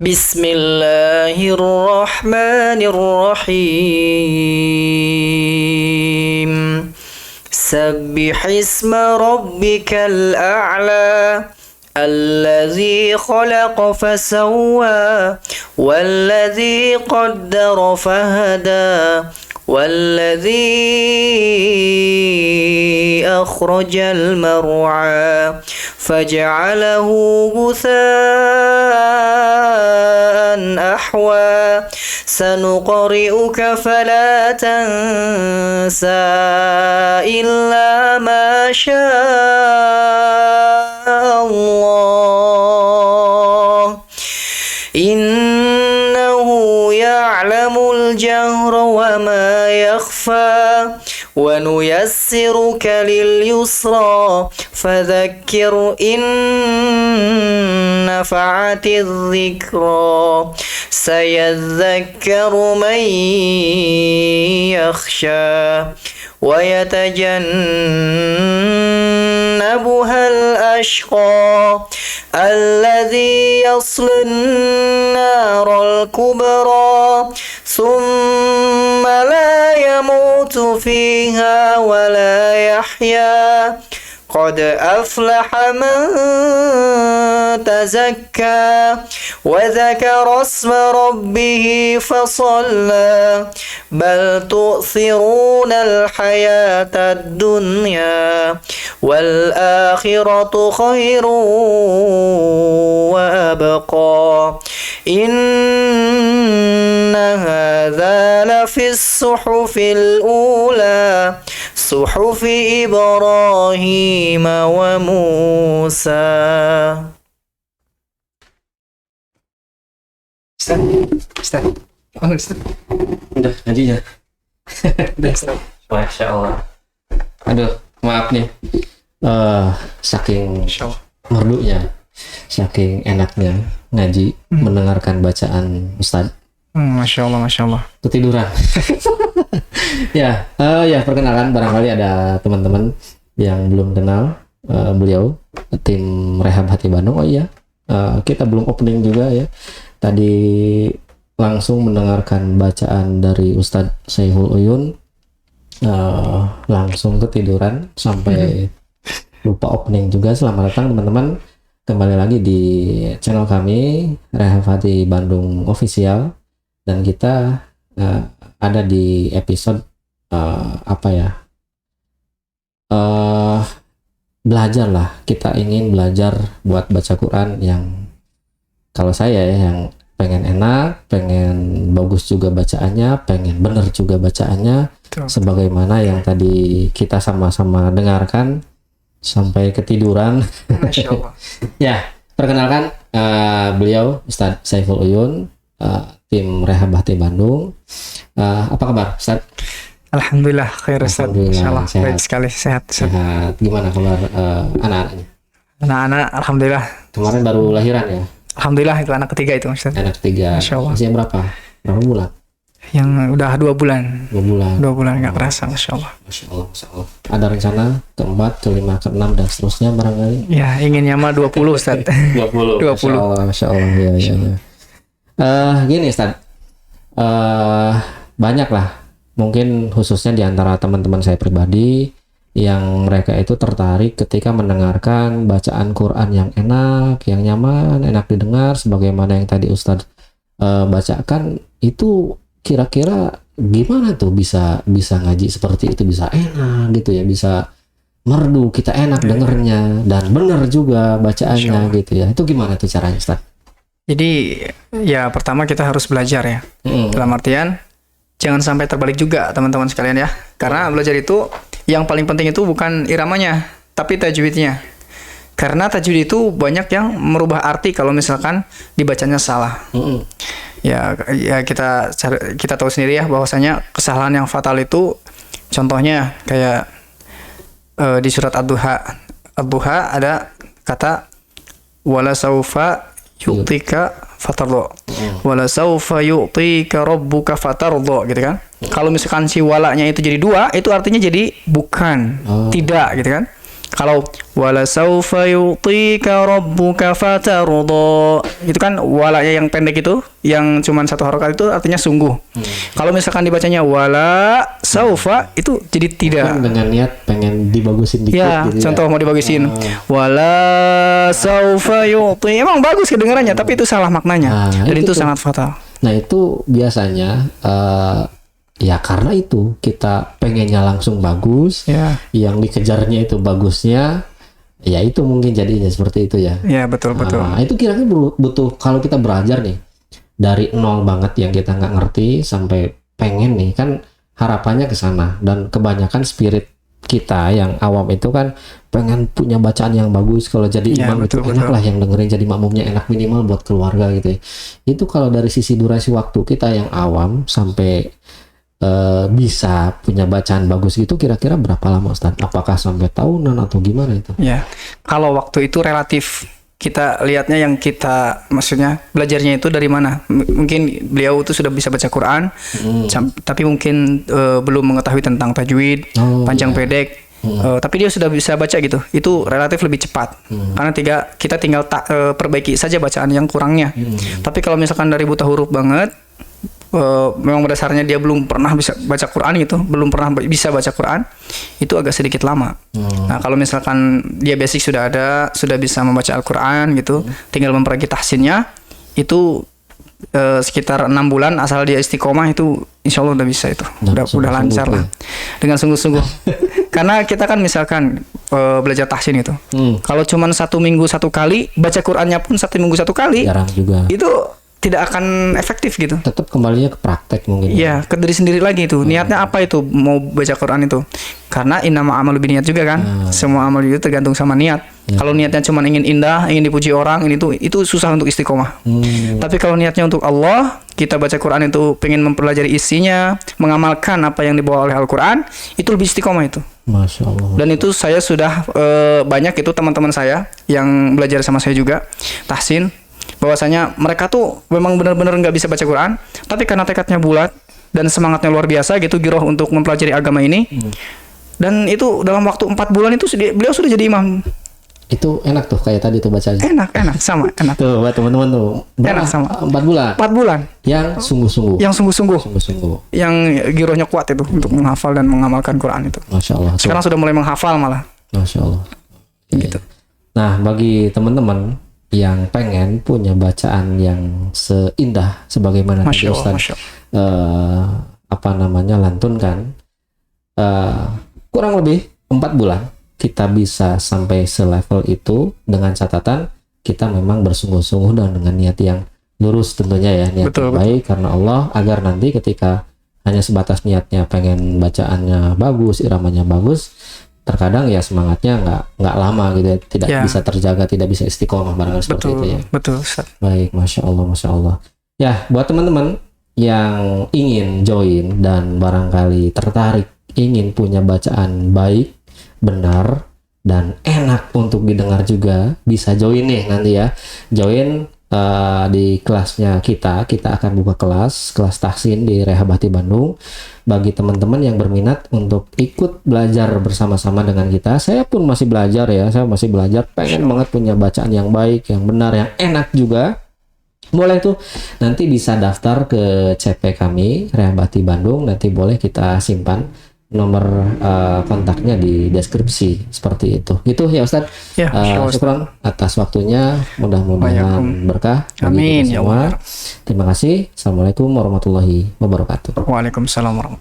بسم الله الرحمن الرحيم سبح اسم ربك الأعلى الذي خلق فسوى والذي قدر فهدى والذي أخرج المرعى فجعله غثاء أحوى سنقرئك فلا تنسى إلا ما شاء الله إنه يعلم الجهر وما يخفى ونيسرك لليسرى فذكر إن نفعت الذكرى سيذكر من يخشى ويتجنبها الأشقى الذي يصلى النار الكبرى ثم لا يموت فيها ولا يحيا قد أفلح من تزكى وذكر اسم ربه فصلى بل تؤثرون الحياة الدنيا والآخرة خير وأبقى إن هذا لفي الصحف الأولى صحف إبراهيم وموسى. Ustaz. Oh, Ustaz. Udah ngajinya. Udah, Ustaz. Masya Allah. Aduh, maaf nih. Saking merdunya, saking enaknya ngaji, mendengarkan bacaan Ustaz. Masya Allah, Masya Allah. Ketiduran. Ya, perkenalkan, barangkali ada teman-teman yang belum kenal beliau, tim Rehab Hati Bandung. Oh iya, kita belum opening juga ya. Tadi langsung mendengarkan bacaan dari Ustadz Syaiful Uyun, langsung ketiduran sampai lupa opening juga. Selamat datang teman-teman, kembali lagi di channel kami Rehab Hati Bandung Official, dan kita ada di episode belajar lah. Kita ingin belajar buat baca Quran yang, kalau saya ya, yang pengen enak, pengen bagus juga bacaannya, pengen bener juga bacaannya. Betul. Sebagaimana yang tadi kita sama-sama dengarkan sampai ketiduran. Masya Allah. Ya, perkenalkan beliau Ustadz Syaiful Uyun, tim Rehab Hati Bandung. Apa kabar Ustaz? Alhamdulillah khair Ustaz. Insyaallah baik sekali, sehat. Sehat. Gimana kabar anak-anaknya? Anak-anak alhamdulillah. Kemarin baru lahiran ya? Alhamdulillah, itu anak ketiga itu Ustaz. Anak ketiga. Masya Allah. Usia berapa? Berapa bulan? Yang udah 2 bulan. 2 bulan. 2 bulan nggak kerasa, Masya Allah. Masya Allah, Masya Allah. Ada rencana keempat, kelima, keenam dan seterusnya barangkali? Ya, inginnya mah 20 Ustaz. 20. 20. Masya Allah. Ya. Gini Ustaz, banyak lah, mungkin khususnya di antara teman-teman saya pribadi, yang mereka itu tertarik ketika mendengarkan bacaan Quran yang enak, yang nyaman, enak didengar, sebagaimana yang tadi Ustadz bacakan. Itu kira-kira gimana tuh bisa ngaji seperti itu, bisa enak gitu ya, bisa merdu, kita enak dengernya dan bener juga bacaannya gitu ya. Itu gimana tuh caranya Ustadz? Jadi ya pertama kita harus belajar ya. Dalam artian jangan sampai terbalik juga teman-teman sekalian ya. Karena belajar itu yang paling penting itu bukan iramanya, tapi tajwidnya. Karena tajwid itu banyak yang merubah arti kalau misalkan dibacanya salah. Ya kita tahu sendiri ya, bahwasanya kesalahan yang fatal itu contohnya kayak di surat Ad-Duha ada kata wala saufa yu'tika fatardo, wala saufa yu'tika rabbuka fatardo, gitu kan. Kalau misalkan si walanya itu jadi 2, itu artinya jadi bukan, tidak, gitu kan. Kalau wala saufa yu'tika rabbuka fatarda, itu kan walanya yang pendek itu, yang cuman satu harokat itu artinya sungguh. Kalau misalkan dibacanya wala saufa, itu jadi tidak. Mungkin dengan niat pengen dibagusin dikit Ya, gitu contoh ya. mau dibagusin. Wala saufa yu'ti. Emang bagus kedengarannya, tapi itu salah maknanya. Nah, Dan itu itu tuh. sangat fatal. Nah itu biasanya ya karena itu kita pengennya langsung bagus, Ya. yang dikejarnya itu bagusnya, ya itu mungkin jadinya seperti itu ya. Ya, betul. Nah, itu kira-kira butuh kalau kita belajar nih dari nol banget yang kita nggak ngerti sampai pengen nih, kan harapannya ke sana. Dan kebanyakan spirit kita yang awam itu kan pengen punya bacaan yang bagus, kalau jadi Ya, imam itu betul, enak lah, yang dengerin jadi makmumnya enak, minimal buat keluarga gitu ya. Itu kalau dari sisi durasi waktu kita yang awam sampai bisa punya bacaan bagus gitu, kira-kira berapa lama Ustaz? Apakah sampai tahunan atau gimana itu? Ya. Kalau waktu itu relatif, kita lihatnya yang kita, maksudnya belajarnya itu dari mana? Mungkin beliau itu sudah bisa baca Quran, tapi mungkin belum mengetahui tentang tajwid, panjang pendek. Tapi dia sudah bisa baca gitu. Itu relatif lebih cepat. Karena kita tinggal perbaiki saja bacaan yang kurangnya. Tapi kalau misalkan dari buta huruf banget, memang berdasarnya dia belum pernah bisa baca Quran gitu, belum pernah bisa baca Quran, itu agak sedikit lama. Nah, kalau misalkan dia basic sudah ada, sudah bisa membaca Al-Quran gitu, tinggal memperbaiki tahsinnya, itu sekitar 6 bulan asal dia istiqomah, itu insya Allah udah bisa itu. Udah lancar lah. Dengan sungguh-sungguh. Karena kita kan misalkan belajar tahsin itu. Kalau cuman 1 minggu 1 kali, baca Qurannya pun 1 minggu 1 kali, Jarang juga. itu tidak akan efektif gitu. Tetap kembalinya ke praktek mungkin. Iya, ke diri sendiri lagi itu. Niatnya apa itu mau baca Quran itu? Karena innama amalu binniat juga kan. Semua amal itu tergantung sama niat. Kalau niatnya cuma ingin indah, ingin dipuji orang, itu susah untuk istiqomah. Tapi kalau niatnya untuk Allah, kita baca Quran itu pengen mempelajari isinya, mengamalkan apa yang dibawa oleh Al-Quran, itu lebih istiqomah itu. Masya Allah. Dan itu saya sudah banyak itu teman-teman saya yang belajar sama saya juga, tahsin, bahwasanya mereka tuh memang benar-benar nggak bisa baca Quran, tapi karena tekadnya bulat dan semangatnya luar biasa gitu, giroh untuk mempelajari agama ini, dan itu dalam waktu 4 bulan itu beliau sudah jadi imam. Itu enak tuh kayak tadi tuh bacanya. Enak sama enak. Tuh buat teman-teman tuh. Enak sama. 4 bulan. 4 bulan. Yang sungguh-sungguh. Yang sungguh-sungguh. Sungguh-sungguh. Yang girohnya kuat itu untuk menghafal dan mengamalkan Quran itu. Masya Allah. Sekarang sudah mulai menghafal malah. Masya Allah. Gitu. Nah, bagi teman-teman yang pengen punya bacaan yang seindah sebagaimana tadi Ustaz lantunkan, kurang lebih 4 bulan kita bisa sampai selevel itu, dengan catatan kita memang bersungguh-sungguh dan dengan niat yang lurus tentunya ya, niat yang baik karena Allah, agar nanti ketika hanya sebatas niatnya pengen bacaannya bagus, iramanya bagus, terkadang ya semangatnya nggak lama gitu ya, tidak bisa terjaga, tidak bisa istiqomah barangkali seperti itu ya. Betul, Ustaz. Baik, Masya Allah. Ya, buat teman-teman yang ingin join dan barangkali tertarik ingin punya bacaan baik, benar, dan enak untuk didengar juga, bisa join nih nanti ya. Join di kelasnya kita akan buka kelas tahsin di Rehabati Bandung. Bagi teman-teman yang berminat untuk ikut belajar bersama-sama dengan kita, saya pun masih belajar ya, pengen banget punya bacaan yang baik, yang benar, yang enak juga. Boleh tuh nanti bisa daftar ke CP kami Rehabati Bandung, nanti boleh kita simpan nomor kontaknya di deskripsi seperti itu. Gitu ya Ustaz. Ya, syukran atas waktunya, mudah-mudahan berkah bagi Amin kita ya semua. Allah. Terima kasih. Assalamualaikum warahmatullahi wabarakatuh. Waalaikumsalam warahmatullahi wabarakatuh.